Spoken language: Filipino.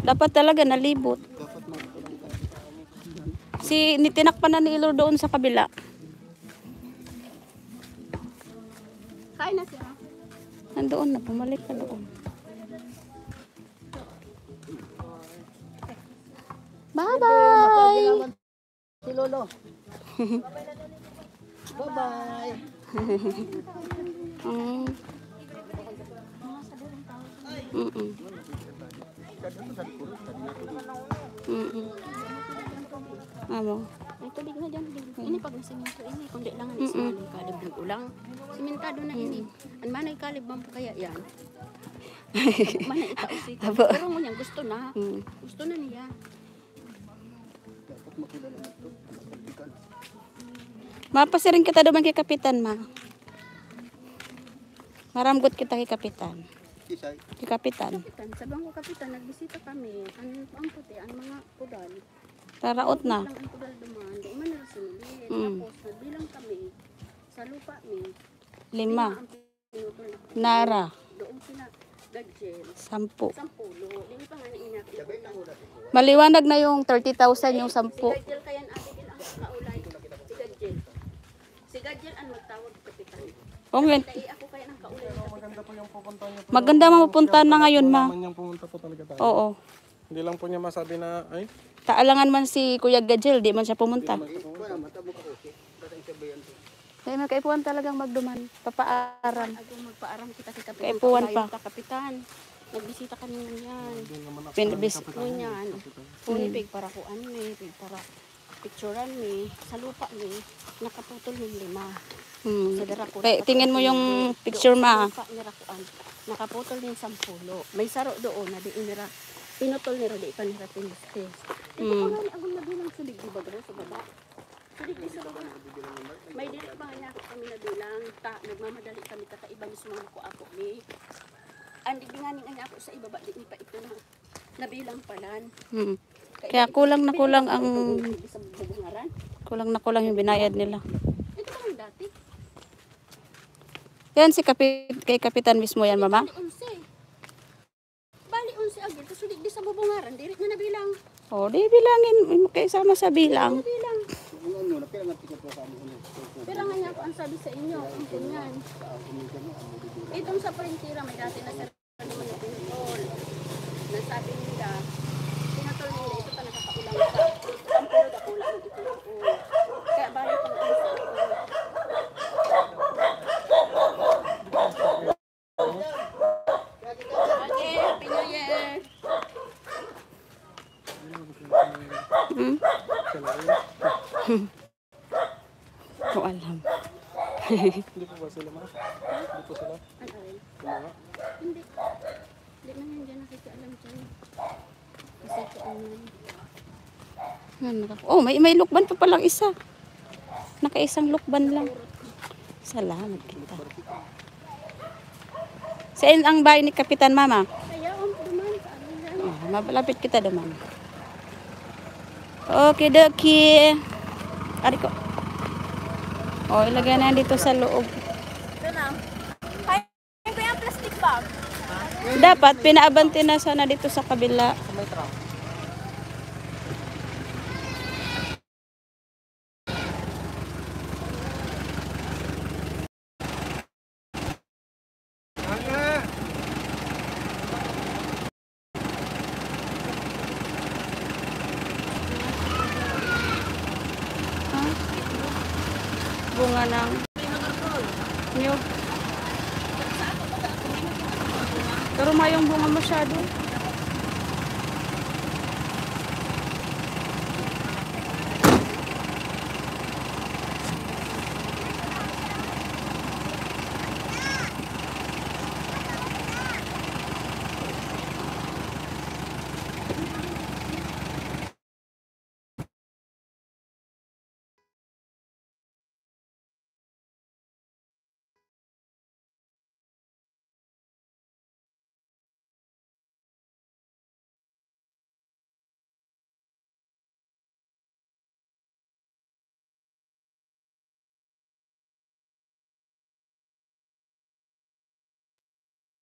Dapat talaga nalibot. Nitinakpan na ni Ilo doon sa kabila. Kain na siya. Nandoon na, pumalik ka doon. Bye-bye! Si Lolo. Bye-bye. Amo. May tubig na dyan. Ini pag nasimento ini. Kundi lang ang isang kalib ng ulang. Simentado na ini. Ang manay kalib man po kaya yan. Manay itausik. Pero mo niya gusto na. Gusto na niya. Mapasirin kita doon kay Kapitan, ma. Maramgot kita kay Kapitan. Kay Kapitan. Kapitan, sabang ko Kapitan, nagbisita kami. Ang puti, ang mga pudal. Taraot na. Ang pudal duman. Di man nila sinulit. Tapos, nagbilang kami. Sa lupa mi. 5. Nara. Doon sila. Gadget. 10. 10. Hindi pa nga naingat. Maliwanag na yung 30,000 yung 10. Si Gadget kaya natin ang kaulay. Si Gadget. Si Gadget ang magtawag Kapitan. Okay. Dahil ako kaya ng kaulay. Maganda po yung pupunta niyo. Maganda mapupunta na ngayon, ma. Naman niyang pumunta po talaga tayo. Oo. Hindi lang po niya masabi na, ay, Taalangan man si Kuya Gadjel, di man siya pumunta. Dahil magkaipuan talagang magduman. Papaaram. Ako magpaaram kita kay Kapitan. Kaipuan pa. Kapitan. Nagbisita kami niyan. Pinabis. Ngunyan. Pig para kuan mi, pig para picturean mi, sa lupa mi, nakaputol yung 5. Sa dara ko. Tingin mo yung picture, ma. Sa lupa ni Rakuan. Nakaputol yung 10. May saro doon na di nira pinutol nira di pa nira tinistis. Ito pa nga ang nabilang sa digdi ba sa baba. Sa digdi sa baba. May dili ba nga kami nabilang nagmamadali kami kakaiba ni sumama ko ako mi. Andi binganing nga ako sa ibaba di ni pa ito na nabilang palan. Kaya kulang na kulang ang Sa bubungaran. kulang na kulang yung binayad nila. Ito pa nga dati. Yan si kay Kapitan mismo yan, mama. Bali 11 agad kasi di sa bubungaran diri na nabilang. Oh, di bilangin kayo sama sa bilang. Nabilang. Pero nga niya ako ang sabi sa inyo, ang ganyan. Itong sa printira, may dati na sa naman na pinutol. Nasabi nila, pinutol nila, ito pa nakakaulang pa. Ang puro na kulang ng ito. Kaya bali pang ano sa ako. Okay, Happy New Year! Ko alam. hindi po ba sila ma? Hindi po sila? Ano rin? Kumawa? Hindi. Hindi man yan dyan nakikialam dyan. Kasi ito Oh, may lukban pa palang isa. Nakaisang lukban lang. Salamat kita. Saan ang bahay ni Kapitan, mama? kaya ang duman sa amin yan. Oh, mabalapit kita naman. Okay, dokie. Ari ko. Oh, ilagay na dito sa loob. Ito na. Kaya ko yung plastic bag. Dapat pinaabante na sana dito sa kabila. May truck. Bunga ng niyog. Pero mayong bunga masyado.